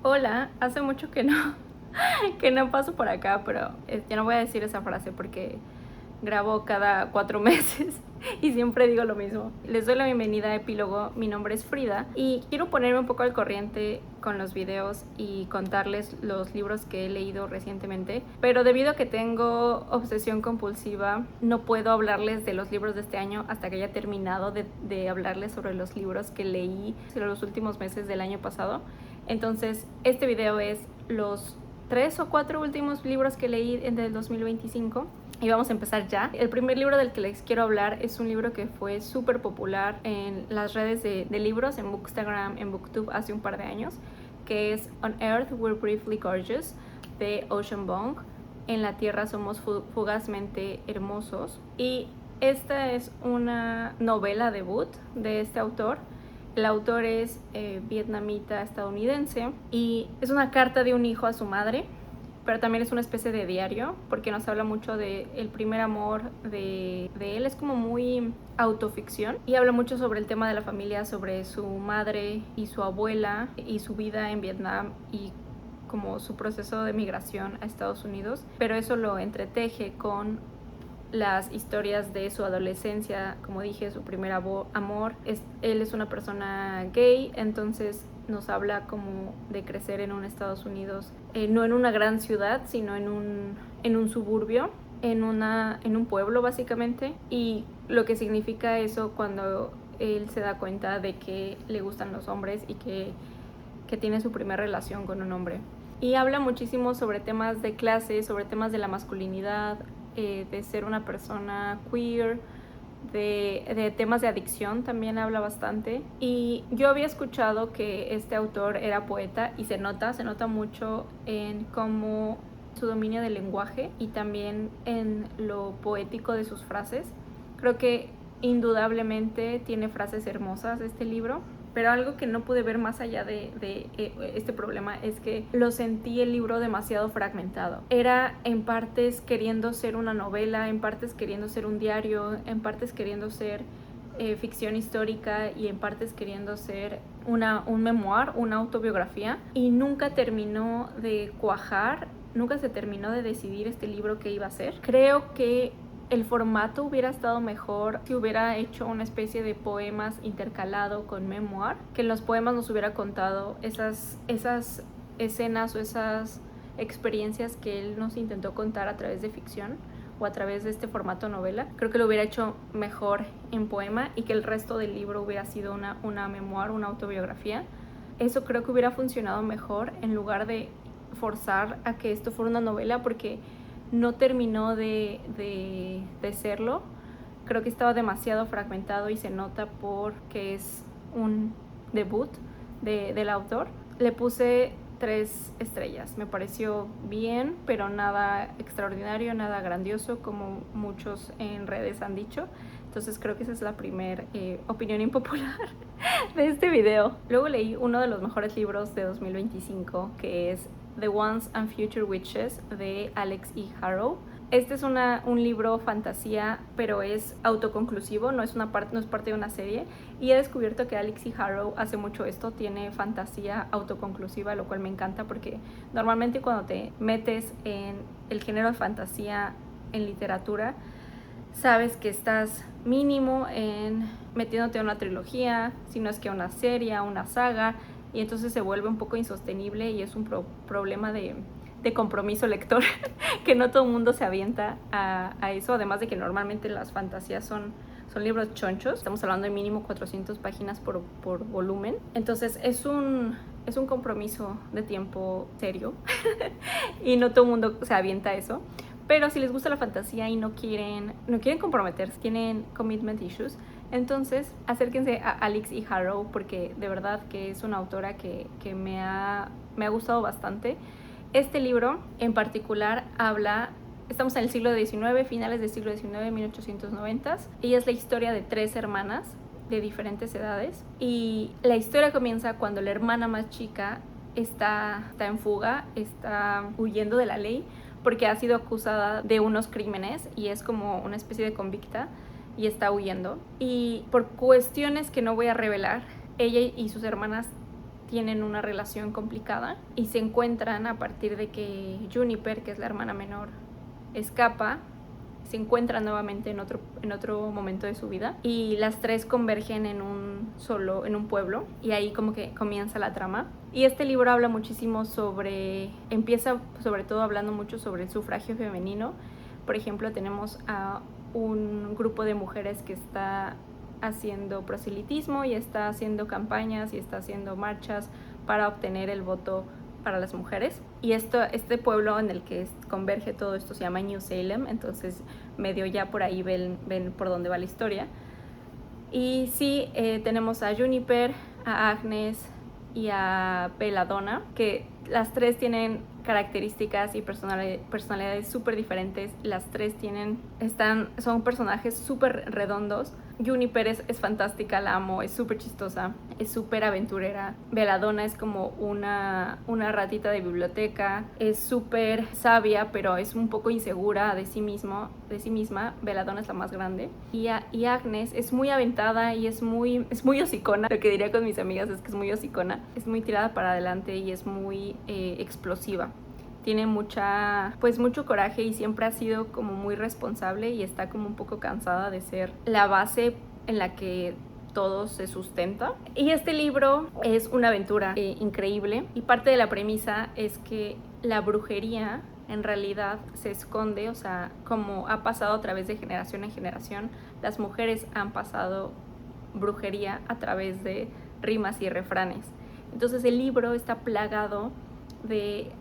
Hola, hace mucho que no, que no paso por acá, pero ya no voy a decir esa frase porque grabo cada 4 meses y siempre digo lo mismo. Les doy la bienvenida a Epílogo, mi nombre es Frida y quiero ponerme un poco al corriente con los videos y contarles los libros que he leído recientemente, pero debido a que tengo obsesión compulsiva, no puedo hablarles de los libros de este año hasta que haya terminado de hablarles sobre los libros que leí en los últimos meses del año pasado. Entonces, este video es los 3 o 4 últimos libros que leí en el 2025 y vamos a empezar ya. El primer libro del que les quiero hablar es un libro que fue súper popular en las redes de libros, en Bookstagram, en Booktube hace un par de años, que es On Earth We're Briefly Gorgeous, de Ocean Vuong. En la Tierra somos fugazmente hermosos. Y esta es una novela debut de este autor. El autor es vietnamita estadounidense y es una carta de un hijo a su madre, pero también es una especie de diario porque nos habla mucho del primer amor de él. Es como muy autoficción y habla mucho sobre el tema de la familia, sobre su madre y su abuela y su vida en Vietnam y como su proceso de migración a Estados Unidos, pero eso lo entreteje con las historias de su adolescencia, como dije, su primer amor. Él es una persona gay, entonces nos habla como de crecer en un Estados Unidos, no en una gran ciudad, sino en un suburbio, en un pueblo básicamente, y lo que significa eso cuando él se da cuenta de que le gustan los hombres y que tiene su primera relación con un hombre. Y habla muchísimo sobre temas de clase, sobre temas de la masculinidad, de ser una persona queer, de temas de adicción también habla bastante. Y yo había escuchado que este autor era poeta y se nota mucho en cómo su dominio del lenguaje y también en lo poético de sus frases. Creo que indudablemente tiene frases hermosas este libro, pero algo que no pude ver más allá de este problema es que lo sentí el libro demasiado fragmentado. Era en partes queriendo ser una novela, en partes queriendo ser un diario, en partes queriendo ser ficción histórica y en partes queriendo ser un memoir, una autobiografía, y nunca terminó de cuajar, nunca se terminó de decidir este libro qué iba a ser. Creo que el formato hubiera estado mejor si hubiera hecho una especie de poemas intercalado con memoir, que en los poemas nos hubiera contado esas escenas o esas experiencias que él nos intentó contar a través de ficción o a través de este formato novela. Creo que lo hubiera hecho mejor en poema y que el resto del libro hubiera sido una memoir, una autobiografía. Eso creo que hubiera funcionado mejor en lugar de forzar a que esto fuera una novela, porque no terminó de serlo. Creo que estaba demasiado fragmentado y se nota porque es un debut del autor. Le puse 3 estrellas. Me pareció bien, pero nada extraordinario, nada grandioso, como muchos en redes han dicho. Entonces creo que esa es la primera opinión impopular de este video. Luego leí uno de los mejores libros de 2025, que es The Once and Future Witches, de Alex E. Harrow. Este es un libro fantasía, pero es autoconclusivo, no es parte de una serie. Y he descubierto que Alex E. Harrow hace mucho esto, tiene fantasía autoconclusiva, lo cual me encanta porque normalmente cuando te metes en el género de fantasía en literatura, sabes que estás mínimo en metiéndote a una trilogía, si no es que a una serie, a una saga, y entonces se vuelve un poco insostenible y es un problema de compromiso lector que no todo el mundo se avienta a eso, además de que normalmente las fantasías son libros chonchos, estamos hablando de mínimo 400 páginas por volumen, entonces es un compromiso de tiempo serio y no todo el mundo se avienta a eso. Pero si les gusta la fantasía y no quieren comprometerse, tienen commitment issues, entonces acérquense a Alex E. Harrow, porque de verdad que es una autora que me ha gustado bastante. Este libro en particular estamos en el siglo XIX, finales del siglo XIX, 1890. Ella es la historia de 3 hermanas de diferentes edades y la historia comienza cuando la hermana más chica está en fuga, está huyendo de la ley porque ha sido acusada de unos crímenes y es como una especie de convicta y está huyendo. Y por cuestiones que no voy a revelar, ella y sus hermanas tienen una relación complicada y se encuentran a partir de que Juniper, que es la hermana menor, escapa, se encuentran nuevamente en otro momento de su vida y las tres convergen en un pueblo y ahí como que comienza la trama. Y este libro habla muchísimo empieza sobre todo hablando mucho sobre el sufragio femenino. Por ejemplo, tenemos a un grupo de mujeres que está haciendo proselitismo y está haciendo campañas y está haciendo marchas para obtener el voto para las mujeres. Y este pueblo en el que converge todo esto se llama New Salem, entonces medio ya por ahí ven por dónde va la historia. Y sí, tenemos a Juniper, a Agnes y a Belladonna, que las tres tienen características y personalidades súper diferentes. Las tres son personajes súper redondos. Juniper es fantástica, la amo, es súper chistosa, es súper aventurera. Belladonna es como una ratita de biblioteca, es súper sabia, pero es un poco insegura de sí misma. Belladonna es la más grande. Y Agnes es muy aventada y es muy hocicona. Lo que diría con mis amigas es que es muy hocicona. Es muy tirada para adelante y es muy explosiva. Tiene mucho coraje y siempre ha sido como muy responsable y está como un poco cansada de ser la base en la que todo se sustenta. Y este libro es una aventura increíble y parte de la premisa es que la brujería en realidad se esconde, o sea, como ha pasado a través de generación en generación, las mujeres han pasado brujería a través de rimas y refranes. Entonces el libro está plagado de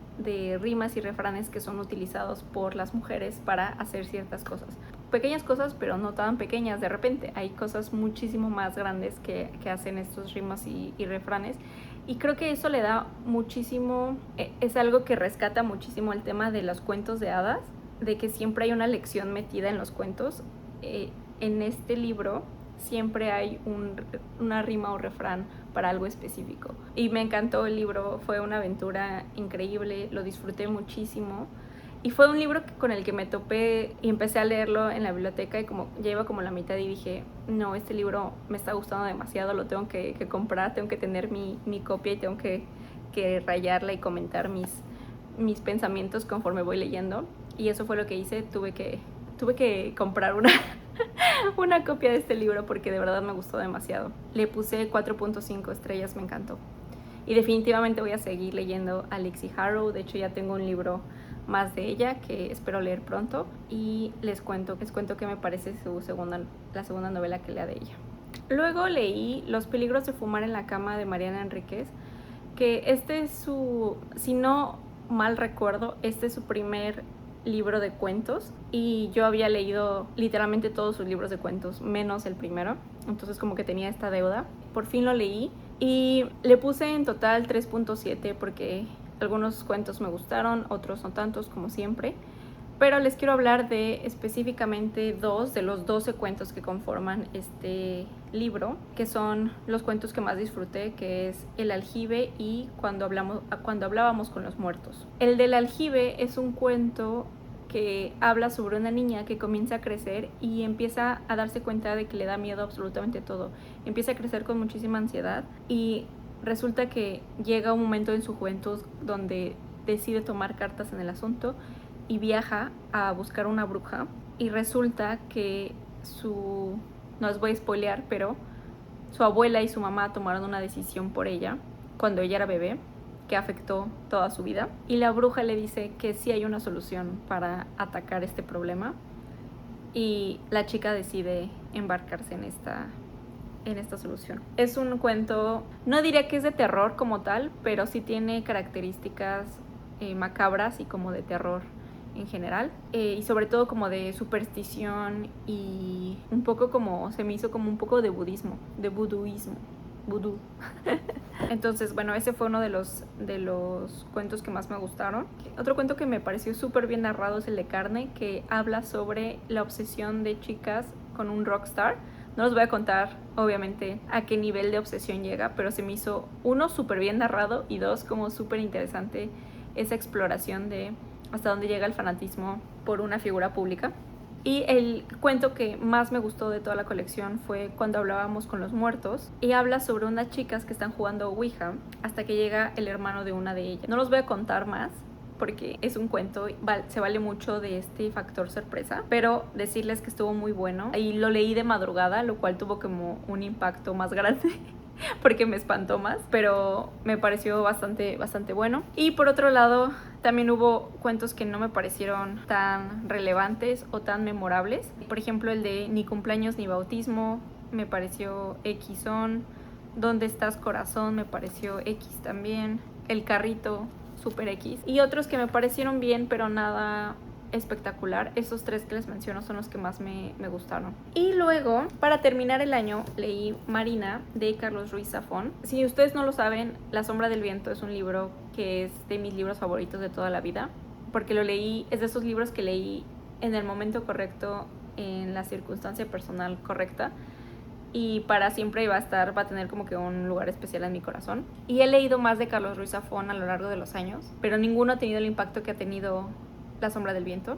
rimas y refranes que son utilizados por las mujeres para hacer ciertas cosas. Pequeñas cosas, pero no tan pequeñas de repente. Hay cosas muchísimo más grandes que hacen estos rimas y refranes. Y creo que eso le da muchísimo, es algo que rescata muchísimo el tema de los cuentos de hadas, de que siempre hay una lección metida en los cuentos. En este libro siempre hay una rima o refrán para algo específico. Y me encantó el libro, fue una aventura increíble, lo disfruté muchísimo. Y fue un libro con el que me topé y empecé a leerlo en la biblioteca y ya iba como la mitad y dije, no, este libro me está gustando demasiado, lo tengo que comprar, tengo que tener mi copia y tengo que rayarla y comentar mis pensamientos conforme voy leyendo. Y eso fue lo que hice, tuve que comprar una copia de este libro porque de verdad me gustó demasiado. Le puse 4.5 estrellas, me encantó. Y definitivamente voy a seguir leyendo a Lexie Harrow. De hecho ya tengo un libro más de ella que espero leer pronto y les cuento qué me parece la segunda novela que lea de ella. Luego leí Los peligros de fumar en la cama de Mariana Enríquez, que este es si no mal recuerdo, este es su primer libro de cuentos y yo había leído literalmente todos sus libros de cuentos menos el primero, entonces como que tenía esta deuda. Por fin lo leí y le puse en total 3.7 porque algunos cuentos me gustaron, otros no tantos como siempre, pero les quiero hablar de específicamente 2 de los 12 cuentos que conforman este libro, que son los cuentos que más disfruté, que es El aljibe y Cuando hablábamos con los muertos. El del aljibe es un cuento que habla sobre una niña que comienza a crecer y empieza a darse cuenta de que le da miedo absolutamente todo. Empieza a crecer con muchísima ansiedad y resulta que llega un momento en su juventud donde decide tomar cartas en el asunto y viaja a buscar una bruja y resulta que no os voy a spoilear, pero su abuela y su mamá tomaron una decisión por ella cuando ella era bebé que afectó toda su vida y la bruja le dice que sí hay una solución para atacar este problema y la chica decide embarcarse en esta solución. Es un cuento, no diría que es de terror como tal, pero sí tiene características macabras y como de terror en general, y sobre todo como de superstición y un poco como, se me hizo como un poco de budismo, de vudú. Entonces, bueno, ese fue uno de los cuentos que más me gustaron. Otro cuento que me pareció súper bien narrado es el de Carne, que habla sobre la obsesión de chicas con un rockstar. No les voy a contar, obviamente, a qué nivel de obsesión llega, pero se me hizo, 1, súper bien narrado y 2, como súper interesante esa exploración de hasta dónde llega el fanatismo por una figura pública. Y el cuento que más me gustó de toda la colección fue Cuando hablábamos con los muertos, y habla sobre unas chicas que están jugando Ouija hasta que llega el hermano de una de ellas. No los voy a contar más porque es un cuento, se vale mucho de este factor sorpresa, pero decirles que estuvo muy bueno. Y lo leí de madrugada, lo cual tuvo como un impacto más grande porque me espantó más, pero me pareció bastante bueno. Y por otro lado, también hubo cuentos que no me parecieron tan relevantes o tan memorables. Por ejemplo, el de Ni cumpleaños ni bautismo me pareció Xon. ¿Dónde estás, corazón? Me pareció X también. El carrito, super X. Y otros que me parecieron bien, pero nada espectacular. Esos 3 que les menciono son los que más me gustaron. Y luego, para terminar el año, leí Marina de Carlos Ruiz Zafón. Si ustedes no lo saben, La sombra del viento es un libro que es de mis libros favoritos de toda la vida, porque lo leí, es de esos libros que leí en el momento correcto, en la circunstancia personal correcta, y para siempre va a tener como que un lugar especial en mi corazón. Y he leído más de Carlos Ruiz Zafón a lo largo de los años, pero ninguno ha tenido el impacto que ha tenido La sombra del viento.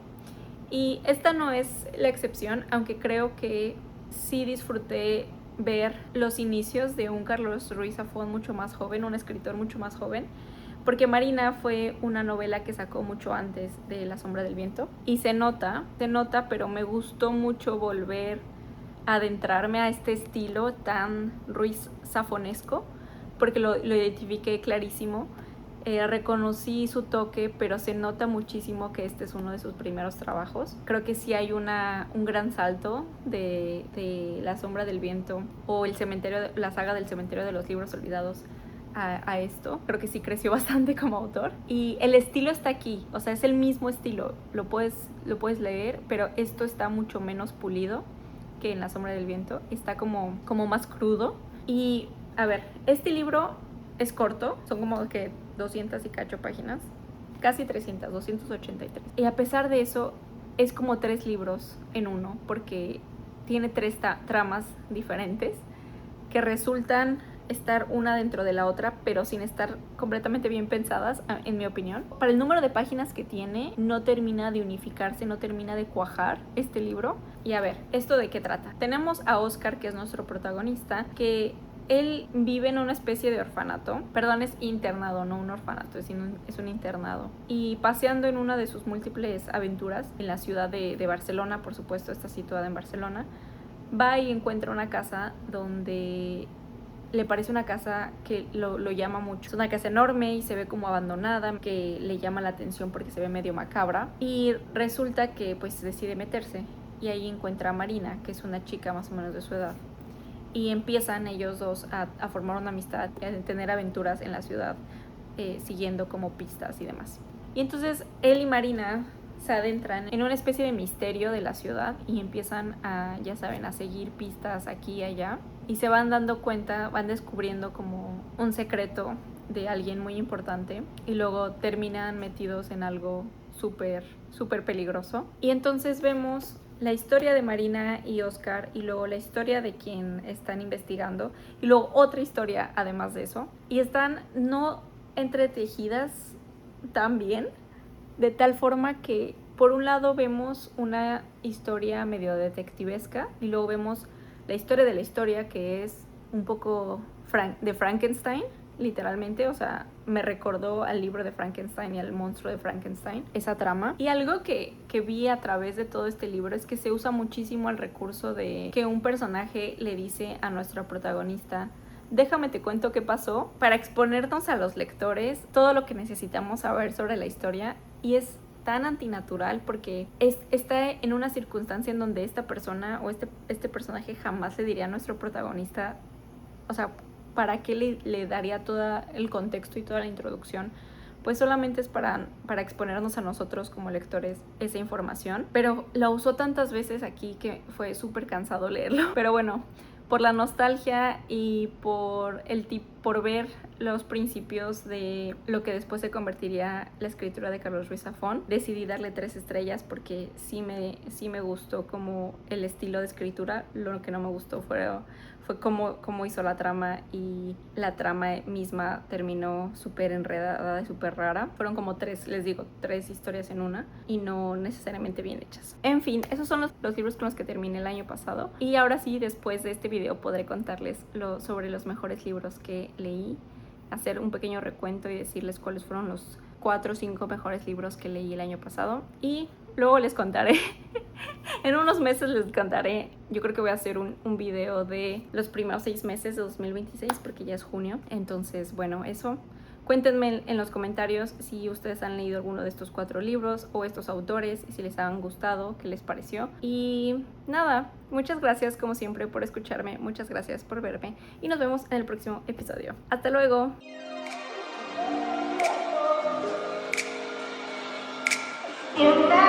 Y esta no es la excepción, aunque creo que sí disfruté ver los inicios de un Carlos Ruiz Zafón mucho más joven, un escritor mucho más joven, porque Marina fue una novela que sacó mucho antes de La sombra del viento. Y se nota, pero me gustó mucho volver a adentrarme a este estilo tan Ruiz Zafonesco, porque lo identifiqué clarísimo. Reconocí su toque, pero se nota muchísimo que este es uno de sus primeros trabajos. Creo que sí hay un gran salto de La sombra del viento o la saga del cementerio de los libros olvidados a esto. Creo que sí creció bastante como autor. Y el estilo está aquí, o sea, es el mismo estilo. Lo puedes leer, pero esto está mucho menos pulido que en La sombra del viento. Está como más crudo. Y, a ver, este libro es corto, son como que 200 y cacho páginas, casi 300, 283. Y a pesar de eso, es como 3 libros en uno, porque tiene 3 tramas diferentes que resultan estar una dentro de la otra, pero sin estar completamente bien pensadas, en mi opinión. Para el número de páginas que tiene, no termina de unificarse, no termina de cuajar este libro. Y a ver, ¿esto de qué trata? Tenemos a Oscar, que es nuestro protagonista, que él vive en una especie de orfanato, perdón, es internado, no un orfanato, es un internado. Y paseando en una de sus múltiples aventuras en la ciudad de Barcelona, por supuesto, está situada en Barcelona, va y encuentra una casa donde le parece una casa que lo llama mucho. Es una casa enorme y se ve como abandonada, que le llama la atención porque se ve medio macabra. Y resulta que pues decide meterse, y ahí encuentra a Marina, que es una chica más o menos de su edad. Y empiezan ellos dos a formar una amistad, a tener aventuras en la ciudad, siguiendo como pistas y demás. Y entonces él y Marina se adentran en una especie de misterio de la ciudad y empiezan ya saben, a seguir pistas aquí y allá. Y se van dando cuenta, van descubriendo como un secreto de alguien muy importante, y luego terminan metidos en algo súper peligroso. Y entonces vemos la historia de Marina y Oscar, y luego la historia de quien están investigando, y luego otra historia además de eso. Y están no entretejidas tan bien, de tal forma que por un lado vemos una historia medio detectivesca, y luego vemos la historia de la historia, que es un poco de Frankenstein, literalmente. O sea, me recordó al libro de Frankenstein y al monstruo de Frankenstein, esa trama. Y algo que vi a través de todo este libro es que se usa muchísimo el recurso de que un personaje le dice a nuestro protagonista: déjame te cuento qué pasó, para exponernos a los lectores todo lo que necesitamos saber sobre la historia. Y es tan antinatural porque está en una circunstancia en donde esta persona o este personaje jamás le diría a nuestro protagonista, o sea, ¿para qué le daría todo el contexto y toda la introducción? Pues solamente es para exponernos a nosotros como lectores esa información. Pero la usó tantas veces aquí que fue súper cansado leerlo. Pero bueno, por la nostalgia y por ver los principios de lo que después se convertiría la escritura de Carlos Ruiz Zafón, decidí darle 3 estrellas porque sí me gustó como el estilo de escritura. Lo que no me gustó fue fue cómo hizo la trama, y la trama misma terminó súper enredada y súper rara. Fueron como tres historias en una y no necesariamente bien hechas. En fin, esos son los libros con los que terminé el año pasado, y ahora sí, después de este video podré contarles sobre los mejores libros que leí, hacer un pequeño recuento y decirles cuáles fueron los 4 o 5 mejores libros que leí el año pasado, y luego les contaré en unos meses les contaré. Yo creo que voy a hacer un video de los primeros 6 meses de 2026 porque ya es junio. Entonces, bueno, eso. Cuéntenme en los comentarios si ustedes han leído alguno de estos 4 libros o estos autores, y si les han gustado, qué les pareció. Y nada, muchas gracias como siempre por escucharme, muchas gracias por verme, y nos vemos en el próximo episodio. ¡Hasta luego! Está